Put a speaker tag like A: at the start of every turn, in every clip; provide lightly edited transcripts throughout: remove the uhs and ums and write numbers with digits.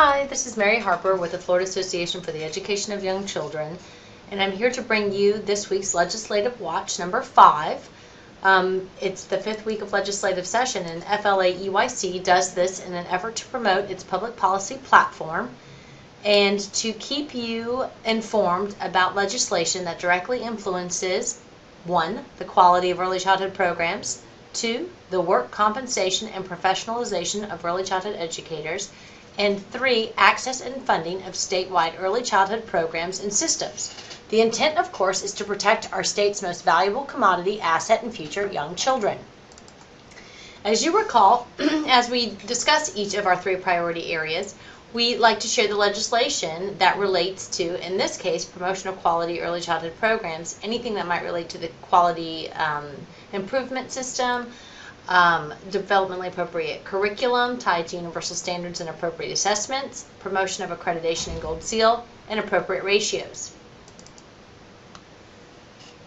A: Hi, this is Mary Harper with the Florida Association for the Education of Young Children, and I'm here to bring you this week's Legislative Watch number 5. It's the 5th week of legislative session, and FLA-EYC does this in an effort to promote its public policy platform and to keep you informed about legislation that directly influences 1. The quality of early childhood programs, 2. The work, compensation, and professionalization of early childhood educators, and 3. Access and funding of statewide early childhood programs and systems. The intent, of course, is to protect our state's most valuable commodity, asset, and future, young children. As you recall, as we discuss each of our 3 priority areas, we like to share the legislation that relates to, in this case, promotion of quality early childhood programs, anything that might relate to the quality improvement system, developmentally appropriate curriculum tied to universal standards and appropriate assessments, promotion of accreditation and gold seal, and appropriate ratios.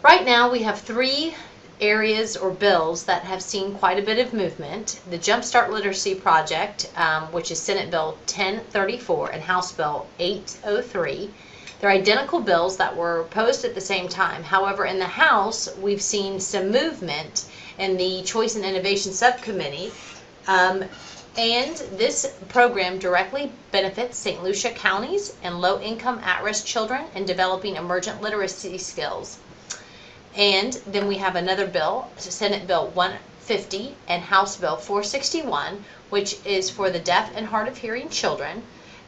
A: Right now we have 3 areas or bills that have seen quite a bit of movement. The Jumpstart Literacy Project, which is Senate Bill 1034 and House Bill 803. They're identical bills that were posed at the same time. However, in the House, we've seen some movement in the Choice and Innovation Subcommittee, and this program directly benefits St. Lucia counties and low-income at-risk children in developing emergent literacy skills. And then we have another bill, Senate Bill 150 and House Bill 461, which is for the deaf and hard of hearing children.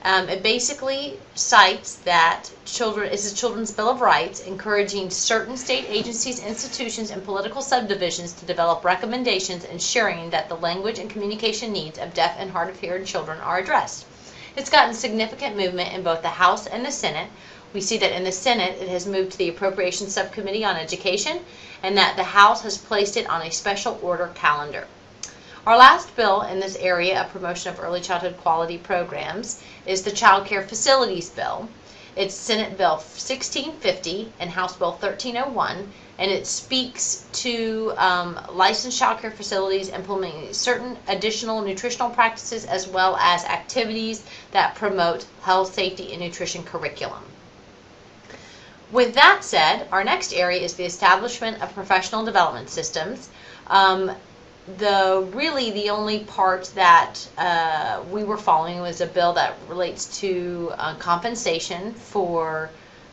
A: It basically cites that it's a Children's Bill of Rights, encouraging certain state agencies, institutions, and political subdivisions to develop recommendations ensuring that the language and communication needs of deaf and hard of hearing children are addressed. It's gotten significant movement in both the House and the Senate. We see that in the Senate it has moved to the Appropriations Subcommittee on Education, and that the House has placed it on a special order calendar. Our last bill in this area of promotion of early childhood quality programs is the Child Care Facilities Bill. It's Senate Bill 1650 and House Bill 1301, and it speaks to licensed child care facilities implementing certain additional nutritional practices as well as activities that promote health, safety, and nutrition curriculum. With that said, our next area is the establishment of professional development systems. The only part that we were following was a bill that relates to compensation for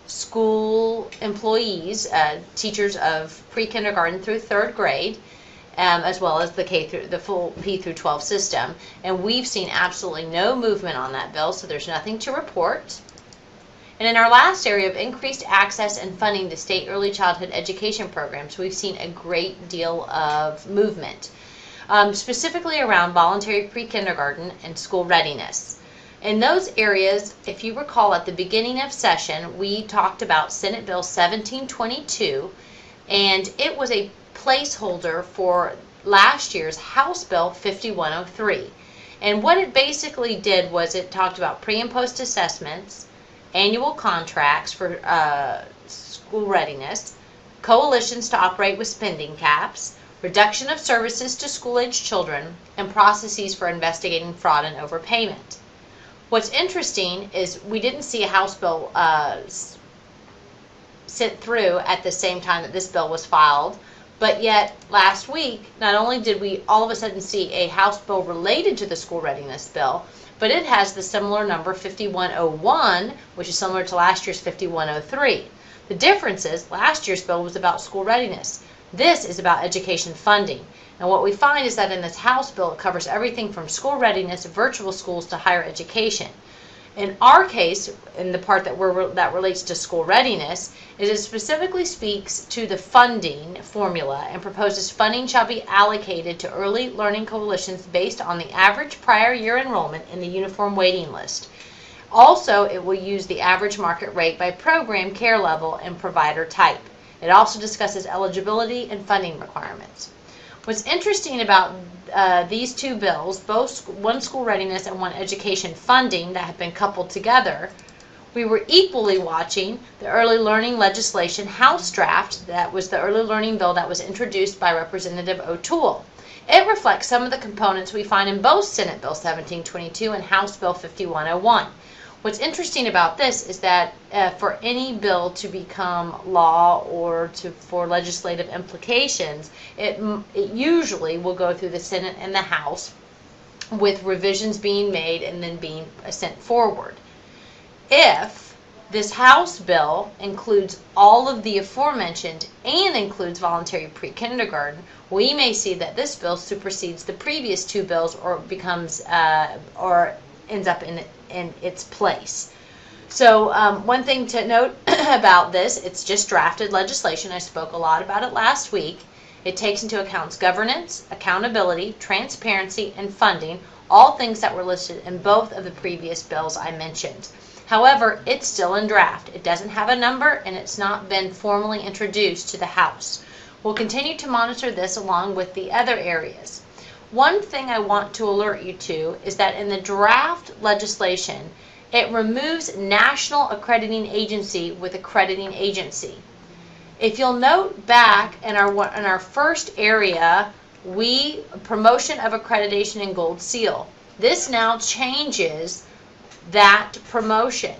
A: school employees, teachers of pre-kindergarten through 3rd grade, as well as the full P through 12 system. And we've seen absolutely no movement on that bill, so there's nothing to report. And in our last area of increased access and funding to state early childhood education programs, we've seen a great deal of movement, specifically around voluntary pre-kindergarten and school readiness. In those areas, if you recall at the beginning of session, we talked about Senate Bill 1722, and it was a placeholder for last year's House Bill 5103. And what it basically did was it talked about pre- and post assessments, annual contracts for school readiness, coalitions to operate with spending caps, reduction of services to school-age children, and processes for investigating fraud and overpayment. What's interesting is we didn't see a House bill sit through at the same time that this bill was filed, but yet last week, not only did we all of a sudden see a House bill related to the school readiness bill, but it has the similar number 5101, which is similar to last year's 5103. The difference is last year's bill was about school readiness. This is about education funding. And what we find is that in this House bill, it covers everything from school readiness, virtual schools, to higher education. In our case, in the part that relates to school readiness, it specifically speaks to the funding formula and proposes funding shall be allocated to early learning coalitions based on the average prior year enrollment in the uniform waiting list. Also, it will use the average market rate by program, care level, and provider type. It also discusses eligibility and funding requirements. What's interesting about these 2 bills, both one school readiness and one education funding that have been coupled together, we were equally watching the early learning legislation House draft. That was the early learning bill that was introduced by Representative O'Toole. It reflects some of the components we find in both Senate Bill 1722 and House Bill 5101. What's interesting about this is that for any bill to become law or for legislative implications, it usually will go through the Senate and the House with revisions being made and then being sent forward. If this House bill includes all of the aforementioned and includes voluntary pre-kindergarten, we may see that this bill supersedes the previous two bills or becomes or ends up in its place. So one thing to note about this, it's just drafted legislation. I spoke a lot about it last week. It takes into account governance, accountability, transparency, and funding, all things that were listed in both of the previous bills I mentioned. However, it's still in draft. It doesn't have a number, and it's not been formally introduced to the House. We'll continue to monitor this along with the other areas. One thing I want to alert you to is that in the draft legislation, it removes National Accrediting Agency with Accrediting Agency. If you'll note back in our first area, promotion of accreditation and gold seal. This now changes that promotion,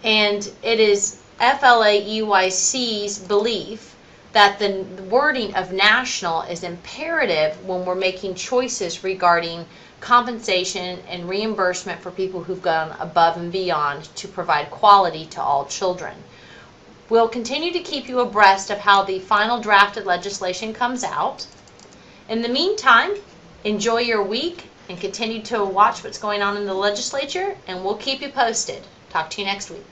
A: and it is FLAEYC's belief that the wording of national is imperative when we're making choices regarding compensation and reimbursement for people who've gone above and beyond to provide quality to all children. We'll continue to keep you abreast of how the final drafted legislation comes out. In the meantime, enjoy your week and continue to watch what's going on in the legislature, and we'll keep you posted. Talk to you next week.